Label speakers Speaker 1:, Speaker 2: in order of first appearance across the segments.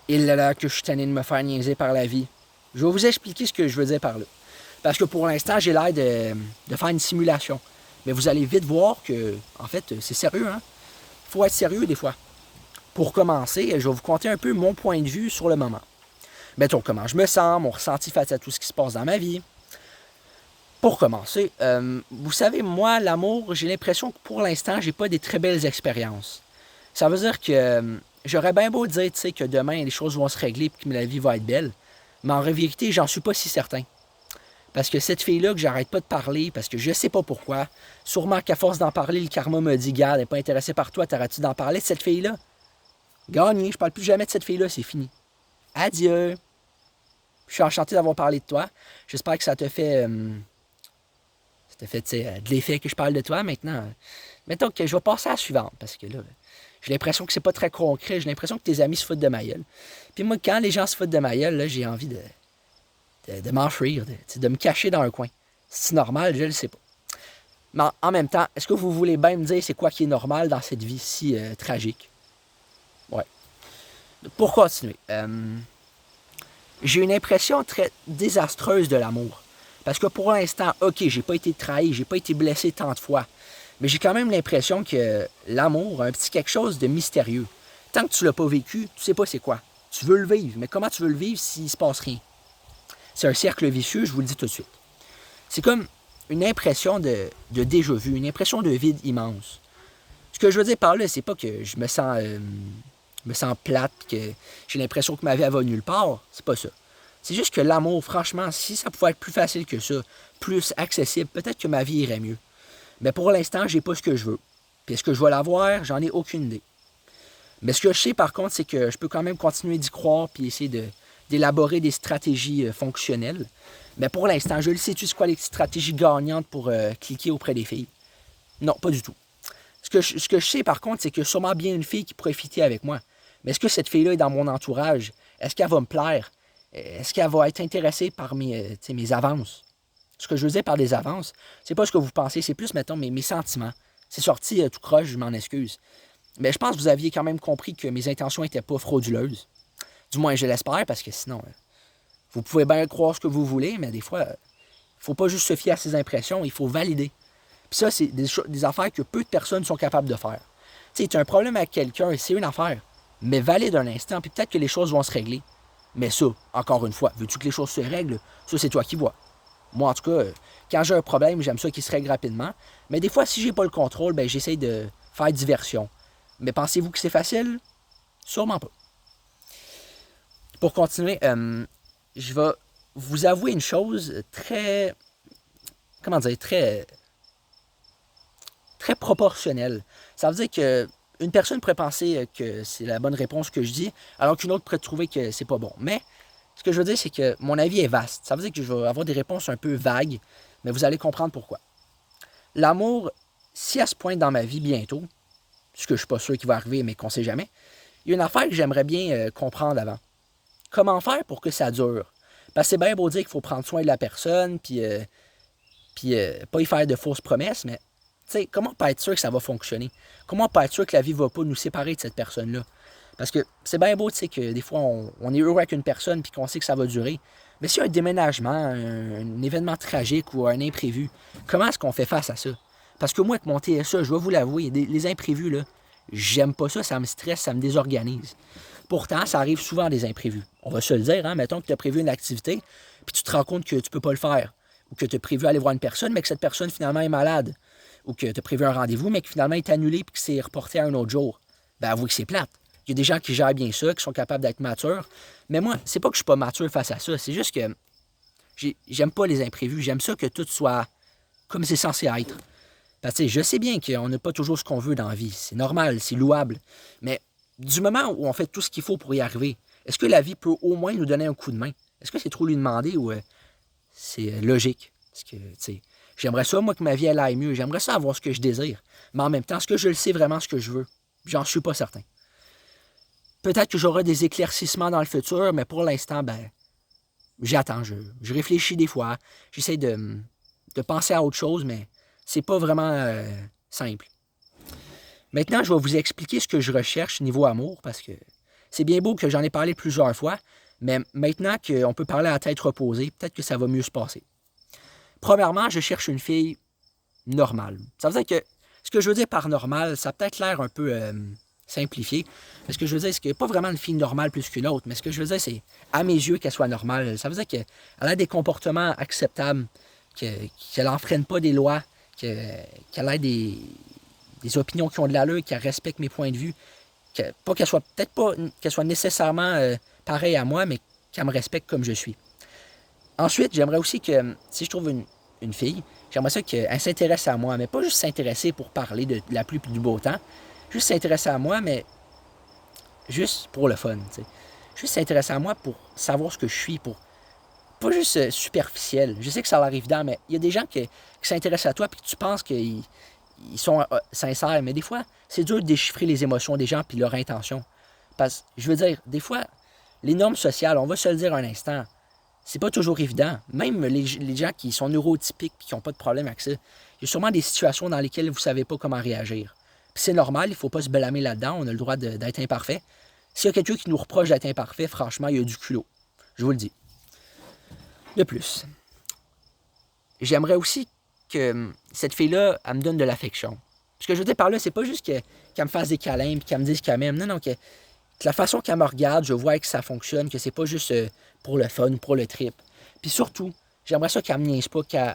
Speaker 1: Et là que je suis tanné de me faire niaiser par la vie. Je vais vous expliquer ce que je veux dire par là. Parce que pour l'instant, j'ai l'air de faire une simulation. Mais vous allez vite voir que, en fait, c'est sérieux, hein? Faut être sérieux des fois. Pour commencer, je vais vous conter un peu mon point de vue sur le moment. Mettons comment je me sens, mon ressenti face à tout ce qui se passe dans ma vie. Pour commencer, vous savez, moi, l'amour, j'ai l'impression que pour l'instant, j'ai pas des très belles expériences. Ça veut dire que j'aurais bien beau dire, tu sais, que demain, les choses vont se régler et que la vie va être belle. Mais en vérité, j'en suis pas si certain. Parce que cette fille-là que j'arrête pas de parler, parce que je sais pas pourquoi, sûrement qu'à force d'en parler, le karma me dit, garde, elle n'est pas intéressée par toi, t'arrêtes-tu d'en parler de cette fille-là? Gagné, je parle plus jamais de cette fille-là, c'est fini. Adieu. Je suis enchanté d'avoir parlé de toi. J'espère que ça te fait, tu sais, de l'effet que je parle de toi maintenant. Mettons que je vais passer à la suivante, parce que là, j'ai l'impression que c'est pas très concret, j'ai l'impression que tes amis se foutent de ma gueule. Puis moi, quand les gens se foutent de ma gueule, là, j'ai envie de m'enfuir, de me cacher dans un coin. C'est normal, je le sais pas. Mais en même temps, est-ce que vous voulez bien me dire c'est quoi qui est normal dans cette vie si tragique? Ouais. Pour continuer, j'ai une impression très désastreuse de l'amour. Parce que pour l'instant, ok, j'ai pas été trahi, j'ai pas été blessé tant de fois. Mais j'ai quand même l'impression que l'amour a un petit quelque chose de mystérieux. Tant que tu l'as pas vécu, tu sais pas c'est quoi. Tu veux le vivre, mais comment tu veux le vivre s'il se passe rien? C'est un cercle vicieux, je vous le dis tout de suite. C'est comme une impression de déjà-vu, une impression de vide immense. Ce que je veux dire par là, c'est pas que je me sens plate, que j'ai l'impression que ma vie va nulle part. C'est pas ça. C'est juste que l'amour, franchement, si ça pouvait être plus facile que ça, plus accessible, peut-être que ma vie irait mieux. Mais pour l'instant, j'ai pas ce que je veux. Puis est-ce que je vais l'avoir? J'en ai aucune idée. Mais ce que je sais par contre, c'est que je peux quand même continuer d'y croire puis essayer d'élaborer des stratégies fonctionnelles. Mais pour l'instant, je le sais, tu sais quoi les stratégies gagnantes pour cliquer auprès des filles? Non, pas du tout. Ce que je sais par contre, c'est qu'il y a sûrement bien une fille qui pourrait fitter avec moi. Mais est-ce que cette fille-là est dans mon entourage? Est-ce qu'elle va me plaire? Est-ce qu'elle va être intéressée par mes avances? Ce que je veux dire par des avances, c'est pas ce que vous pensez, c'est plus, mettons, mes sentiments. C'est sorti tout croche, je m'en excuse. Mais je pense que vous aviez quand même compris que mes intentions n'étaient pas frauduleuses. Du moins, je l'espère, parce que sinon, vous pouvez bien croire ce que vous voulez, mais des fois, il ne faut pas juste se fier à ses impressions, il faut valider. Puis ça, c'est des affaires que peu de personnes sont capables de faire. Tu sais, tu as un problème avec quelqu'un, c'est une affaire. Mais valide un instant, puis peut-être que les choses vont se régler. Mais ça, encore une fois, veux-tu que les choses se règlent? Ça, c'est toi qui vois. Moi, en tout cas, quand j'ai un problème, j'aime ça qu'il se règle rapidement. Mais des fois, si j'ai pas le contrôle, ben j'essaie de faire diversion. Mais pensez-vous que c'est facile? Sûrement pas. Pour continuer, je vais vous avouer une chose très, comment dire, très proportionnelle. Ça veut dire que une personne pourrait penser que c'est la bonne réponse que je dis, alors qu'une autre pourrait trouver que c'est pas bon. Mais ce que je veux dire, c'est que mon avis est vaste. Ça veut dire que je vais avoir des réponses un peu vagues, mais vous allez comprendre pourquoi. L'amour, si elle se pointe dans ma vie bientôt, ce que je suis pas sûr qu'il va arriver, mais qu'on sait jamais, il y a une affaire que j'aimerais bien comprendre avant. Comment faire pour que ça dure? Parce que c'est bien beau dire qu'il faut prendre soin de la personne, puis pas y faire de fausses promesses, mais comment pas être sûr que ça va fonctionner? Comment pas être sûr que la vie va pas nous séparer de cette personne-là? Parce que c'est bien beau, que des fois, on est heureux avec une personne puis qu'on sait que ça va durer. Mais s'il y a un déménagement, un événement tragique ou un imprévu, comment est-ce qu'on fait face à ça? Parce que moi, avec mon TSA, je vais vous l'avouer, les imprévus, là, j'aime pas ça, ça me stresse, ça me désorganise. Pourtant, ça arrive souvent des imprévus. On va se le dire, hein? Mettons que tu as prévu une activité, puis tu te rends compte que tu peux pas le faire. Ou que tu as prévu aller voir une personne, mais que cette personne finalement est malade. Ou que tu as prévu un rendez-vous, mais que finalement est annulé puis que c'est reporté à un autre jour. Ben avouez que c'est plate. Il y a des gens qui gèrent bien ça, qui sont capables d'être matures. Mais moi, c'est pas que je suis pas mature face à ça. C'est juste que j'aime pas les imprévus. J'aime ça que tout soit comme c'est censé être. Parce que je sais bien qu'on n'a pas toujours ce qu'on veut dans la vie. C'est normal, c'est louable. Mais du moment où on fait tout ce qu'il faut pour y arriver, est-ce que la vie peut au moins nous donner un coup de main? Est-ce que c'est trop lui demander ou c'est logique? Parce que, j'aimerais ça, moi, que ma vie elle aille mieux. J'aimerais ça avoir ce que je désire. Mais en même temps, est-ce que je le sais vraiment ce que je veux? J'en suis pas certain. Peut-être que j'aurai des éclaircissements dans le futur, mais pour l'instant, ben, j'attends. Je réfléchis des fois. J'essaie de penser à autre chose, mais c'est pas vraiment simple. Maintenant, je vais vous expliquer ce que je recherche niveau amour, parce que C'est bien beau que j'en ai parlé plusieurs fois, mais maintenant qu'on peut parler à la tête reposée, peut-être que ça va mieux se passer. Premièrement, je cherche une fille normale. Ça veut dire que ce que je veux dire par normal, ça a peut-être l'air un peu simplifié. Mais ce que je veux dire, c'est qu'il n'y a pas vraiment une fille normale plus qu'une autre. Mais ce que je veux dire, c'est, à mes yeux, qu'elle soit normale. Ça veut dire qu'elle a des comportements acceptables, qu'elle n'enfreine pas des lois, qu'elle ait des opinions qui ont de l'allure, qu'elle respecte mes points de vue. Pas qu'elle soit, peut-être pas qu'elle soit nécessairement pareille à moi, mais qu'elle me respecte comme je suis. Ensuite, j'aimerais aussi que, si je trouve une fille, j'aimerais ça qu'elle s'intéresse à moi, mais pas juste s'intéresser pour parler de la pluie et du beau temps, juste s'intéresser à moi, mais juste pour le fun, tu sais. Juste s'intéresser à moi pour savoir ce que je suis, pour pas juste superficiel. Je sais que ça a l'air évident, mais il y a des gens qui s'intéressent à toi et que tu penses qu'ils sont sincères, mais des fois, c'est dur de déchiffrer les émotions des gens et leur intention. Parce que, je veux dire, des fois, les normes sociales, on va se le dire un instant, c'est pas toujours évident. Même les gens qui sont neurotypiques et qui n'ont pas de problème avec ça, il y a sûrement des situations dans lesquelles vous ne savez pas comment réagir. Puis c'est normal, il ne faut pas se blâmer là-dedans, on a le droit d'être imparfait. S'il y a quelqu'un qui nous reproche d'être imparfait, franchement, il y a du culot. Je vous le dis. De plus, j'aimerais aussi que cette fille-là, elle me donne de l'affection. Ce que je veux dire par là, c'est pas juste qu'elle me fasse des câlins et qu'elle me dise qu'elle m'aime. Non, non, que la façon qu'elle me regarde, je vois que ça fonctionne, que c'est pas juste pour le fun, pour le trip. Puis surtout, j'aimerais ça qu'elle me niaise pas, qu'elle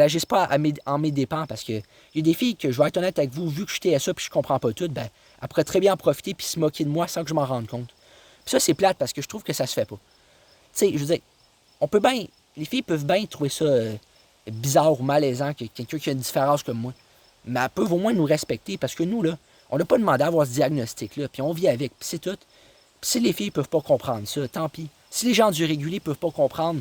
Speaker 1: agisse pas en mes dépens, parce que il y a des filles que, je vais être honnête avec vous, vu que je suis TSA puis je comprends pas tout, ben, elle pourrait très bien en profiter puis se moquer de moi sans que je m'en rende compte. Puis ça, c'est plate parce que je trouve que ça se fait pas. Tu sais, je veux dire, les filles peuvent bien trouver ça bizarre ou malaisant que quelqu'un qui a une différence comme moi. Mais elles peuvent au moins nous respecter parce que nous, là, on n'a pas demandé à avoir ce diagnostic-là, puis on vit avec, puis c'est tout. Puis si les filles peuvent pas comprendre ça, tant pis. Si les gens du régulier peuvent pas comprendre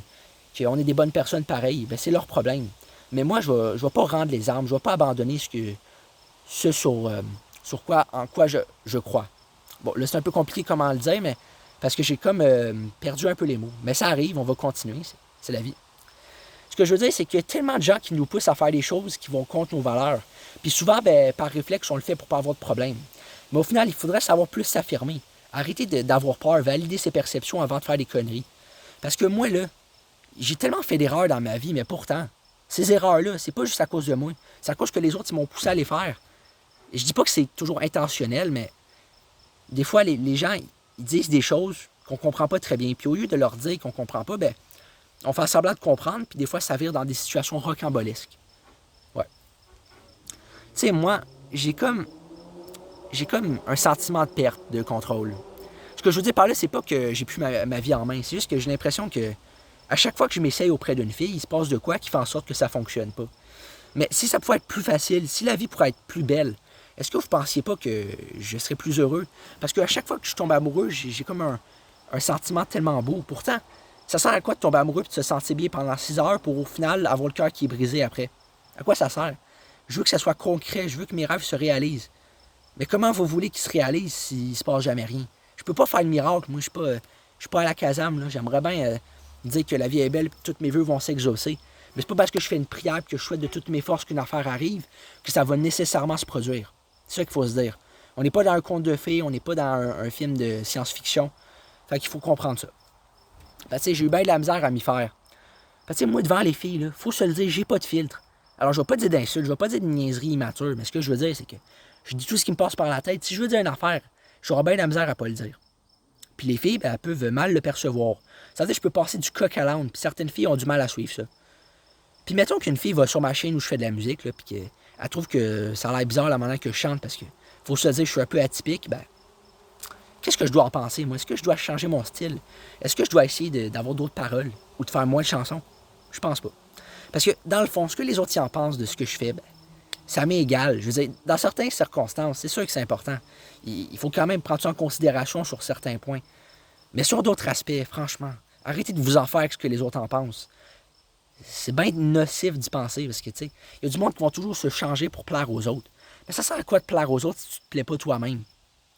Speaker 1: qu'on est des bonnes personnes pareilles, ben c'est leur problème. Mais moi, je vais pas rendre les armes, je vais pas abandonner en quoi je crois. Bon, là, c'est un peu compliqué comment le dire, mais parce que j'ai comme perdu un peu les mots. Mais ça arrive, on va continuer, c'est la vie. Ce que je veux dire, c'est qu'il y a tellement de gens qui nous poussent à faire des choses qui vont contre nos valeurs. Puis souvent, ben, par réflexe, on le fait pour pas avoir de problème. Mais au final, il faudrait savoir plus s'affirmer. Arrêter d'avoir peur, valider ses perceptions avant de faire des conneries. Parce que moi, là, j'ai tellement fait d'erreurs dans ma vie, mais pourtant, ces erreurs-là, c'est pas juste à cause de moi. C'est à cause que les autres, ils m'ont poussé à les faire. Et je dis pas que c'est toujours intentionnel, mais des fois, les gens, ils disent des choses qu'on comprend pas très bien. Puis au lieu de leur dire qu'on comprend pas, ben, on fait semblant de comprendre, puis des fois, ça vire dans des situations rocambolesques. Ouais. Tu sais, moi, j'ai comme un sentiment de perte de contrôle. Ce que je veux dire par là, c'est pas que j'ai plus ma vie en main. C'est juste que j'ai l'impression que à chaque fois que je m'essaye auprès d'une fille, il se passe de quoi qui fait en sorte que ça fonctionne pas. Mais si ça pouvait être plus facile, si la vie pourrait être plus belle, est-ce que vous pensiez pas que je serais plus heureux? Parce qu'à chaque fois que je tombe amoureux, j'ai comme un sentiment tellement beau. Pourtant, ça sert à quoi de tomber amoureux et de se sentir bien pendant 6 heures pour au final avoir le cœur qui est brisé après? À quoi ça sert? Je veux que ça soit concret, je veux que mes rêves se réalisent. Mais comment vous voulez qu'ils se réalisent s'il se passe jamais rien? Je peux pas faire le miracle, moi je suis pas à la casam, là. J'aimerais bien dire que la vie est belle et que tous mes vœux vont s'exaucer. Mais c'est pas parce que je fais une prière et que je souhaite de toutes mes forces qu'une affaire arrive que ça va nécessairement se produire. C'est ça qu'il faut se dire. On n'est pas dans un conte de fées, on n'est pas dans un film de science-fiction. Fait qu'il faut comprendre ça. Ben, tu sais, j'ai eu bien de la misère à m'y faire. Ben, tu sais, moi, devant les filles, là, faut se le dire, j'ai pas de filtre. Alors, je vais pas dire d'insultes, je vais pas dire de niaiseries immatures, mais ce que je veux dire, c'est que je dis tout ce qui me passe par la tête. Si je veux dire une affaire, j'aurai bien de la misère à pas le dire. Puis les filles, ben, elles peuvent mal le percevoir. Ça veut dire que je peux passer du coq à l'âne, puis certaines filles ont du mal à suivre ça. Puis mettons qu'une fille va sur ma chaîne où je fais de la musique, là, puis qu'elle trouve que ça a l'air bizarre la manière que je chante, parce que faut se dire que je suis un peu atypique, ben, qu'est-ce que je dois en penser, moi? Est-ce que je dois changer mon style? Est-ce que je dois essayer d'avoir d'autres paroles ou de faire moins de chansons? Je pense pas. Parce que, dans le fond, ce que les autres y en pensent de ce que je fais, ben, ça m'est égal. Je veux dire, dans certaines circonstances, c'est sûr que c'est important. Il faut quand même prendre ça en considération sur certains points. Mais sur d'autres aspects, franchement, arrêtez de vous en faire avec ce que les autres en pensent. C'est bien nocif d'y penser, parce que, tu sais, il y a du monde qui vont toujours se changer pour plaire aux autres. Mais ça sert à quoi de plaire aux autres si tu te plais pas toi-même?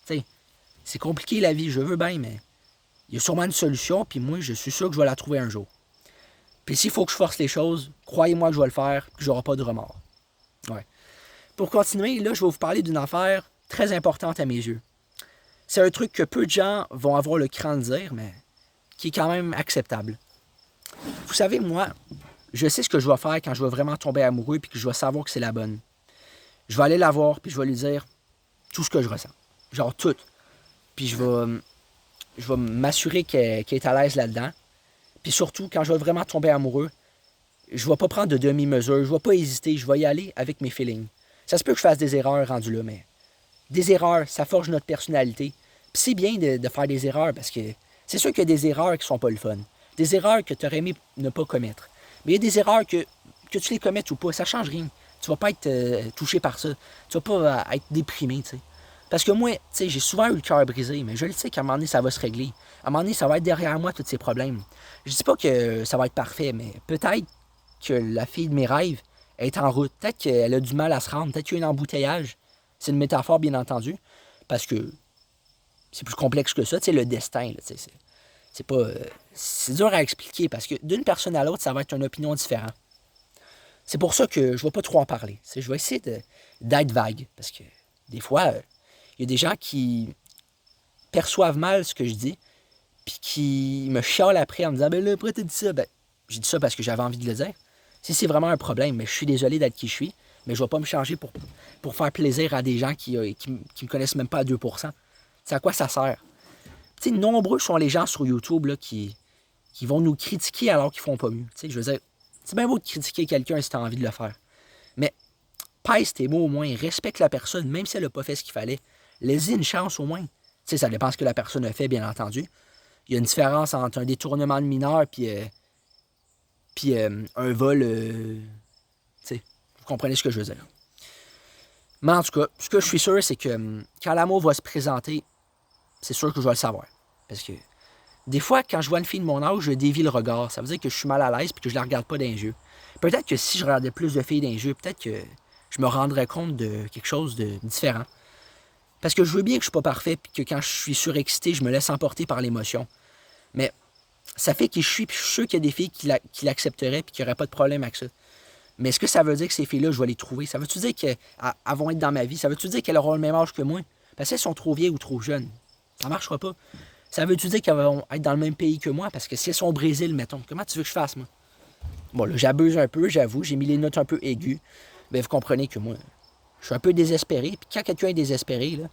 Speaker 1: Tu sais, c'est compliqué la vie, je veux bien, mais il y a sûrement une solution, puis moi, je suis sûr que je vais la trouver un jour. Puis s'il faut que je force les choses, croyez-moi que je vais le faire, que j'aurai pas de remords. Ouais. Pour continuer, là, je vais vous parler d'une affaire très importante à mes yeux. C'est un truc que peu de gens vont avoir le cran de dire, mais qui est quand même acceptable. Vous savez, moi, je sais ce que je vais faire quand je vais vraiment tomber amoureux et que je vais savoir que c'est la bonne. Je vais aller la voir puis je vais lui dire tout ce que je ressens. Genre tout. Puis je vais m'assurer qu'elle est à l'aise là-dedans. Puis surtout, quand je vais vraiment tomber amoureux, je vais pas prendre de demi-mesure, je vais pas hésiter, je vais y aller avec mes feelings. Ça se peut que je fasse des erreurs rendues là, mais des erreurs, ça forge notre personnalité. Puis c'est bien de faire des erreurs parce que c'est sûr qu'il y a des erreurs qui sont pas le fun. Des erreurs que tu aurais aimé ne pas commettre. Mais il y a des erreurs que tu les commettes ou pas, ça change rien. Tu vas pas être touché par ça. Tu vas pas être déprimé, tu sais. Parce que moi, tu sais, j'ai souvent eu le cœur brisé, mais je le sais qu'à un moment donné, ça va se régler. À un moment donné, ça va être derrière moi, tous ces problèmes. Je dis pas que ça va être parfait, mais peut-être que la fille de mes rêves est en route. Peut-être qu'elle a du mal à se rendre. Peut-être qu'il y a un embouteillage. C'est une métaphore, bien entendu, parce que c'est plus complexe que ça. Tu sais, le destin, là, c'est pas... c'est dur à expliquer, parce que d'une personne à l'autre, ça va être une opinion différente. C'est pour ça que je vais pas trop en parler. Je vais essayer d'être vague, parce que des fois, il y a des gens qui perçoivent mal ce que je dis, puis qui me chialent après en me disant « Ben là, pourquoi t'as dit ça? » Ben, j'ai dit ça parce que j'avais envie de le dire. Si c'est vraiment un problème, mais je suis désolé d'être qui je suis, mais je vais pas me changer pour faire plaisir à des gens qui me connaissent même pas à 2%. C'est à quoi ça sert? Tu sais, nombreux sont les gens sur YouTube là, qui vont nous critiquer alors qu'ils font pas mieux. Tu sais, je veux dire, c'est bien beau de critiquer quelqu'un si tu as envie de le faire. Mais pèse tes mots au moins, respecte la personne, même si elle n'a pas fait ce qu'il fallait. Laisse-y une chance au moins. Tu sais, ça dépend ce que la personne a fait, bien entendu. Il y a une différence entre un détournement de mineur puis un vol. Tu sais, vous comprenez ce que je veux dire. Mais en tout cas, ce que je suis sûr, c'est que quand l'amour va se présenter, c'est sûr que je vais le savoir. Parce que des fois, quand je vois une fille de mon âge, je dévie le regard. Ça veut dire que je suis mal à l'aise et que je la regarde pas dans les yeux. Peut-être que si je regardais plus de filles dans les yeux, peut-être que je me rendrais compte de quelque chose de différent. Parce que je veux bien que je suis pas parfait puis que quand je suis surexcité, je me laisse emporter par l'émotion. Mais ça fait qui je suis, puis je suis sûr qu'il y a des filles qui l'accepteraient puis qui n'auraient pas de problème avec ça. Mais est-ce que ça veut dire que ces filles-là, je vais les trouver? Ça veut-tu dire qu'elles vont être dans ma vie? Ça veut-tu dire qu'elles auront le même âge que moi? Parce qu'elles sont trop vieilles ou trop jeunes. Ça marchera pas. Ça veut-tu dire qu'elles vont être dans le même pays que moi? Parce que si elles sont au Brésil, mettons, comment tu veux que je fasse, moi? Bon, là, j'abuse un peu, j'avoue. J'ai mis les notes un peu aiguës. Mais vous comprenez que moi, je suis un peu désespéré. Puis quand quelqu'un est désespéré, là,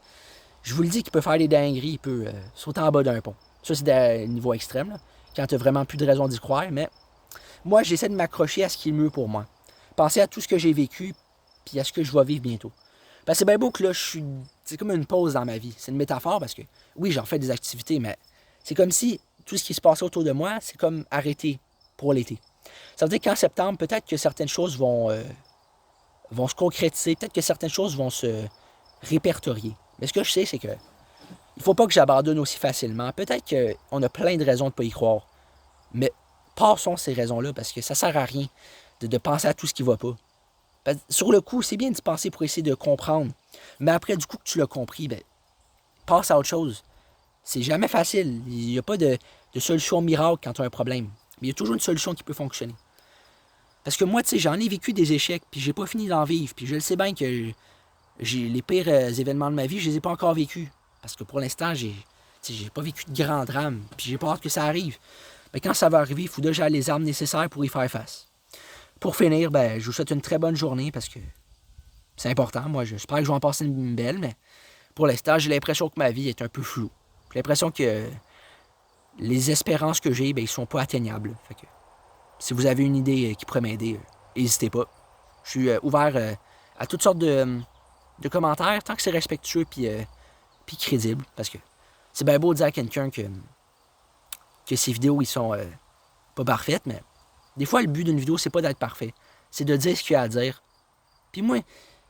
Speaker 1: je vous le dis qu'il peut faire des dingueries. Il peut sauter en bas d'un pont. Ça, c'est d'un niveau extrême, là, quand tu n'as vraiment plus de raison d'y croire. Mais moi, j'essaie de m'accrocher à ce qui est mieux pour moi. Penser à tout ce que j'ai vécu, puis à ce que je vais vivre bientôt. Parce que c'est bien beau que là, je suis... C'est comme une pause dans ma vie. C'est une métaphore parce que, oui, j'en fais des activités, mais c'est comme si tout ce qui se passait autour de moi, c'est comme arrêté pour l'été. Ça veut dire qu'en septembre, peut-être que certaines choses vont se concrétiser, peut-être que certaines choses vont se répertorier. Mais ce que je sais, c'est que il faut pas que j'abandonne aussi facilement. Peut-être qu'on a plein de raisons de ne pas y croire. Mais passons ces raisons-là parce que ça sert à rien de penser à tout ce qui va pas. Sur le coup, c'est bien d'y penser pour essayer de comprendre. Mais après, du coup que tu l'as compris, ben, passe à autre chose. C'est jamais facile. Il n'y a pas de solution miracle quand tu as un problème. Mais il y a toujours une solution qui peut fonctionner. Parce que moi, tu sais, j'en ai vécu des échecs, puis j'ai pas fini d'en vivre. Puis je le sais bien que les pires événements de ma vie, je les ai pas encore vécus. Parce que pour l'instant, j'ai pas vécu de grands drames. Puis j'ai pas hâte que ça arrive. Mais quand ça va arriver, il faut déjà les armes nécessaires pour y faire face. Pour finir, ben, je vous souhaite une très bonne journée parce que c'est important. Moi, j'espère que je vais en passer une belle, mais pour l'instant, j'ai l'impression que ma vie est un peu floue. J'ai l'impression que les espérances que j'ai, ben, ils sont pas atteignables. Fait que, si vous avez une idée qui pourrait m'aider, n'hésitez pas. Je suis ouvert à toutes sortes de commentaires, tant que c'est respectueux puis crédible. Parce que c'est bien beau de dire à quelqu'un que ces vidéos, ils sont pas parfaites, mais des fois, le but d'une vidéo, c'est pas d'être parfait. C'est de dire ce qu'il y a à dire. Puis moi,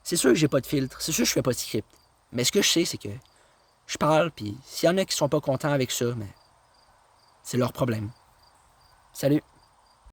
Speaker 1: c'est sûr que j'ai pas de filtre. C'est sûr que je fais pas de script. Mais ce que je sais, c'est que je parle, puis s'il y en a qui sont pas contents avec ça, mais c'est leur problème. Salut!